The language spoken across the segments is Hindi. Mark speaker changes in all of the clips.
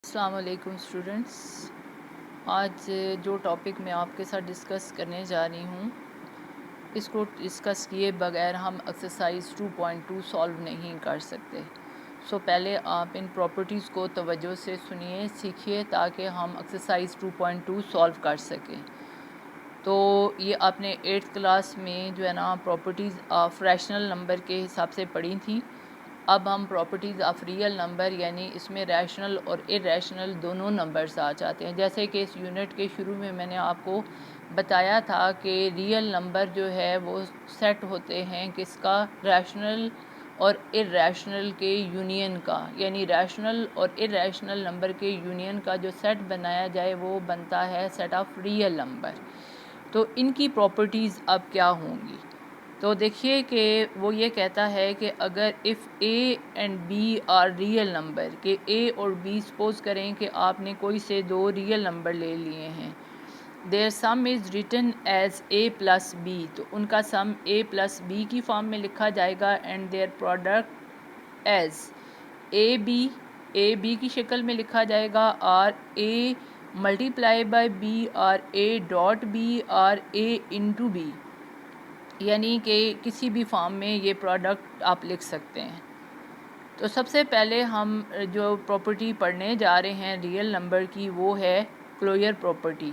Speaker 1: अस्सलाम वालेकुम स्टूडेंट्स। आज जो टॉपिक मैं आपके साथ डिस्कस करने जा रही हूँ, इसको डिस्कस किए बगैर हम एक्सरसाइज 2.2 सॉल्व नहीं कर सकते। पहले आप इन प्रॉपर्टीज़ को तवज्जो से सुनिए, सीखिए, ताकि हम एक्सरसाइज 2.2 सॉल्व कर सकें। तो ये आपने 8th क्लास में जो है ना प्रॉपर्टीज़ ऑफ रैशनल नंबर के हिसाब से पढ़ी थी। अब हम प्रॉपर्टीज़ ऑफ रियल नंबर, यानी इसमें रैशनल और इरेशनल दोनों नंबर्स आ जाते हैं। जैसे कि इस यूनिट के शुरू में मैंने आपको बताया था कि रियल नंबर जो है वो सेट होते हैं किसका, रैशनल और इरेशनल के यूनियन का, यानी रैशनल और इरेशनल नंबर के यूनियन का जो सेट बनाया जाए वो बनता है सेट ऑफ रियल नंबर। तो इनकी प्रॉपर्टीज़ अब क्या होंगी, तो देखिए कि वो ये कहता है कि अगर if A and B are real number, के ए और बी सपोज करें कि आपने कोई से दो रियल नंबर ले लिए हैं, their sum is written as A plus B, तो उनका सम ए प्लस बी की फॉर्म में लिखा जाएगा, and their product as A B की शक्ल में लिखा जाएगा, or A multiply by B, or A dot B, or A into B, यानी कि किसी भी फॉर्म में ये प्रोडक्ट आप लिख सकते हैं। तो सबसे पहले हम जो प्रॉपर्टी पढ़ने जा रहे हैं रियल नंबर की, वो है क्लोजर प्रॉपर्टी।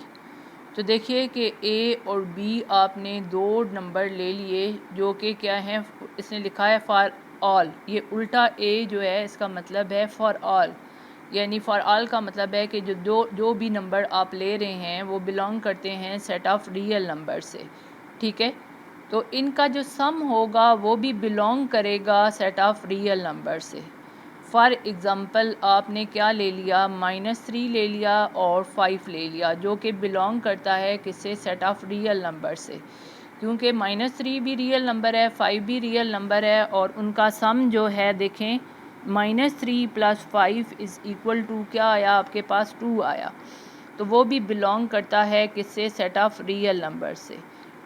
Speaker 1: तो देखिए कि ए और बी आपने दो नंबर ले लिए जो कि क्या है, इसने लिखा है फॉर ऑल। ये उल्टा ए जो है इसका मतलब है फॉर ऑल, यानी फॉर ऑल का मतलब है कि जो भी नंबर आप ले रहे हैं वो बिलोंग करते हैं सेट ऑफ रियल नंबर से। ठीक है, तो इनका जो सम होगा वो भी बिलोंग करेगा सेट ऑफ रियल नंबर से। फॉर एग्ज़ाम्पल आपने क्या ले लिया, -3 ले लिया और 5 ले लिया, जो कि बिलोंग करता है किससे, सेट ऑफ रियल नंबर से, क्योंकि -3 भी रियल नंबर है, 5 भी रियल नंबर है, और उनका सम जो है देखें, -3 + 5 इज़ इक्वल टू क्या आया आपके पास, 2 आया। तो वो भी बिलोंग करता है किससे, सेट ऑफ रियल नंबर से।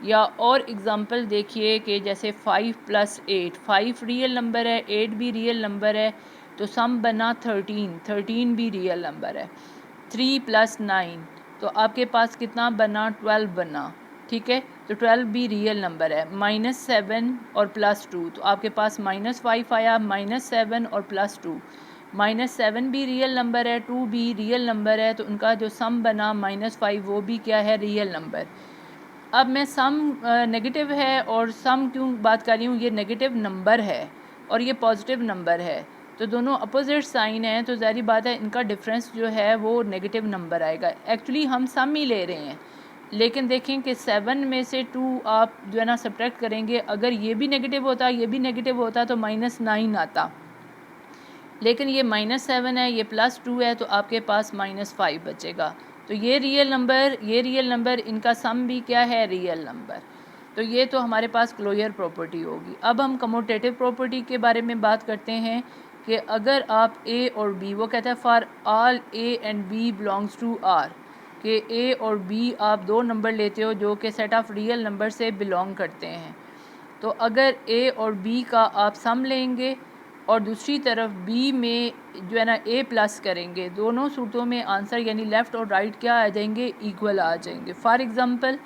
Speaker 1: या और एग्ज़ाम्पल देखिए कि जैसे 5 + 8, 5 रियल नंबर है, 8 भी रियल नंबर है, तो सम बना 13, 13 भी रियल नंबर है। 3 + 9, तो आपके पास कितना बना, 12 बना। ठीक है, तो 12 भी रियल नंबर है। -7 और +2, तो आपके पास -5 आया, -7 और +2, -7 भी रियल नंबर है, 2 भी रियल नंबर है, तो उनका जो सम बना -5, वो भी क्या है, रियल नंबर। अब मैं सम नेगेटिव है, और सम क्यों बात कर रही हूँ, ये नेगेटिव नंबर है और ये पॉजिटिव नंबर है, तो दोनों अपोजिट साइन हैं, तो ज़ाहिर बात है इनका डिफरेंस जो है वो नेगेटिव नंबर आएगा। एक्चुअली हम सम ही ले रहे हैं, लेकिन देखें कि 7 में से 2 आप जो है ना सब्ट्रैक्ट करेंगे, अगर ये भी नेगेटिव होता, ये भी नेगेटिव होता, तो -9 आता, लेकिन ये -7 है, ये +2 है, तो आपके पास -5 बचेगा। तो ये रियल नंबर, इनका सम भी क्या है, रियल नंबर। तो ये तो हमारे पास क्लोजर प्रॉपर्टी होगी। अब हम कमोटेटिव प्रॉपर्टी के बारे में बात करते हैं कि अगर आप ए और बी, वो कहता है for all A and B belongs to R, कि ए और बी आप दो नंबर लेते हो जो कि सेट ऑफ रियल नंबर से बिलोंग करते हैं। तो अगर ए और बी का आप सम लेंगे और दूसरी तरफ बी में जो है ना ए प्लस करेंगे, दोनों सूरतों में आंसर यानी लेफ़्ट और राइट क्या आ जाएंगे, इक्वल आ जाएंगे। फॉर एग्ज़ाम्पल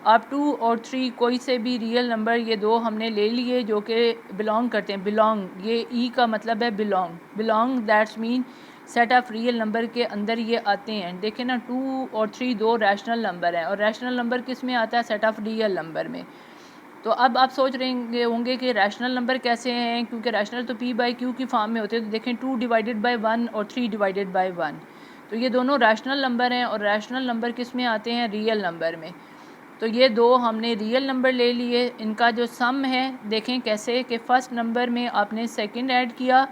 Speaker 1: आप 2 और 3 कोई से भी रियल नंबर, ये दो हमने ले लिए जो कि बिलोंग करते हैं, बिलोंग, ये ई का मतलब है belong that's mean set of real number के अंदर ये आते हैं। देखें ना, 2 और 3 दो रैशनल नंबर हैं, और रैशनल नंबर किस में आता है, सेट ऑफ रियल नंबर में। तो अब आप सोच रहे होंगे कि रैशनल नंबर कैसे हैं, क्योंकि रैशनल तो p/q की फॉर्म में होते हैं। तो देखें 2 डिवाइडेड बाय 1 और 3 डिवाइडेड बाय 1, तो ये दोनों रैशनल नंबर हैं, और रैशनल नंबर किस में आते हैं, रियल नंबर में। तो ये दो हमने रियल नंबर ले लिए, इनका जो सम है देखें कैसे, कि फ़र्स्ट नंबर में आपने सेकंड ऐड किया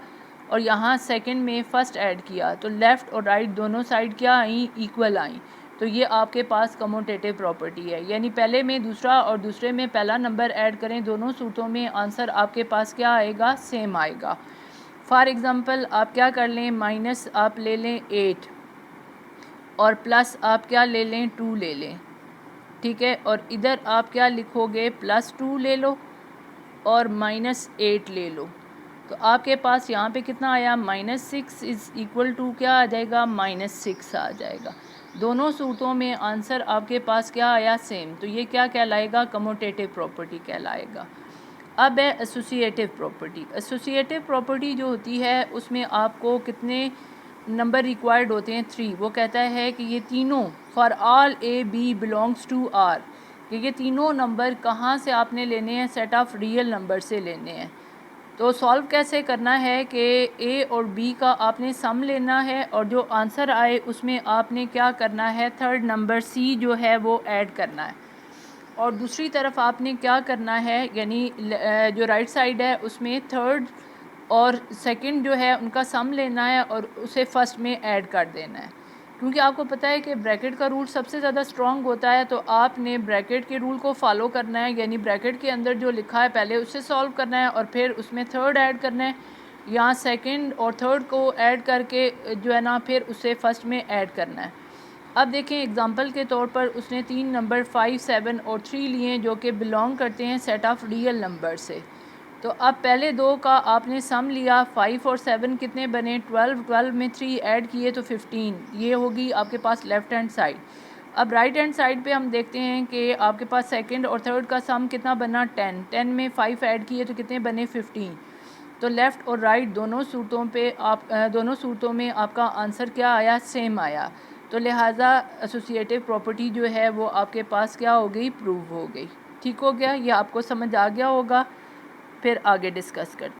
Speaker 1: और यहाँ सेकंड में फ़र्स्ट ऐड किया, तो लेफ़्ट और राइट दोनों साइड क्या आई, इक्वल आई। तो ये आपके पास कमोटेटिव प्रॉपर्टी है, यानी पहले में दूसरा और दूसरे में पहला नंबर ऐड करें, दोनों सूरतों में आंसर आपके पास क्या आएगा, सेम आएगा। फॉर एग्ज़ाम्पल आप क्या कर लें, माइनस आप ले लें 8 और प्लस आप क्या ले लें, 2 ले लें। ठीक है, और इधर आप क्या लिखोगे, +2 ले लो और -8 ले लो। तो आपके पास यहाँ पे कितना आया, -6 इज़ इक्वल टू क्या आ जाएगा, -6 आ जाएगा। दोनों सूरतों में आंसर आपके पास क्या आया, सेम। तो ये क्या कहलाएगा, कम्यूटेटिव प्रॉपर्टी कहलाएगा। अब है एसोसिएटिव प्रॉपर्टी। एसोसिएटिव प्रॉपर्टी जो होती है उसमें आपको कितने नंबर रिक्वायर्ड होते हैं, 3। वो कहता है कि ये तीनों for all A B belongs to R, कि ये तीनों नंबर कहाँ से आपने लेने हैं, सेट ऑफ रियल नंबर से लेने हैं। तो सॉल्व कैसे करना है कि ए और बी का आपने सम लेना है और जो आंसर आए उसमें आपने क्या करना है, थर्ड नंबर सी जो है वो ऐड करना है। और दूसरी तरफ आपने क्या करना है, यानी जो राइट साइड है उसमें थर्ड और सेकंड जो है उनका सम लेना है और उसे फर्स्ट में ऐड कर देना है। क्योंकि आपको पता है कि ब्रैकेट का रूल सबसे ज़्यादा स्ट्रॉन्ग होता है, तो आपने ब्रैकेट के रूल को फॉलो करना है, यानी ब्रैकेट के अंदर जो लिखा है पहले उससे सॉल्व करना है और फिर उसमें थर्ड ऐड करना है, यहाँ सेकंड और थर्ड को ऐड करके जो है ना फिर उसे फर्स्ट में ऐड करना है। अब देखें एग्जांपल के तौर पर उसने 3 नंबर 5, 7 और 3 लिए जो कि बिलोंग करते हैं सेट ऑफ रियल नंबर से। तो अब पहले दो का आपने सम लिया, 5 और 7 कितने बने, 12, 12 में 3 ऐड किए तो 15, ये होगी आपके पास लेफ़्ट हैंड साइड। अब राइट हैंड साइड पे हम देखते हैं कि आपके पास सेकंड और थर्ड का सम कितना बना, 10, 10 में 5 ऐड किए तो कितने बने, 15। तो लेफ़्ट और राइट दोनों सूरतों पे आप दोनों सूरतों में आपका आंसर क्या आया, सेम आया। तो लिहाजा एसोसिएटिव प्रॉपर्टी जो है वो आपके पास क्या हो गई, प्रूव हो गई। ठीक हो गया, ये आपको समझ आ गया होगा। फिर आगे डिस्कस करते हैं।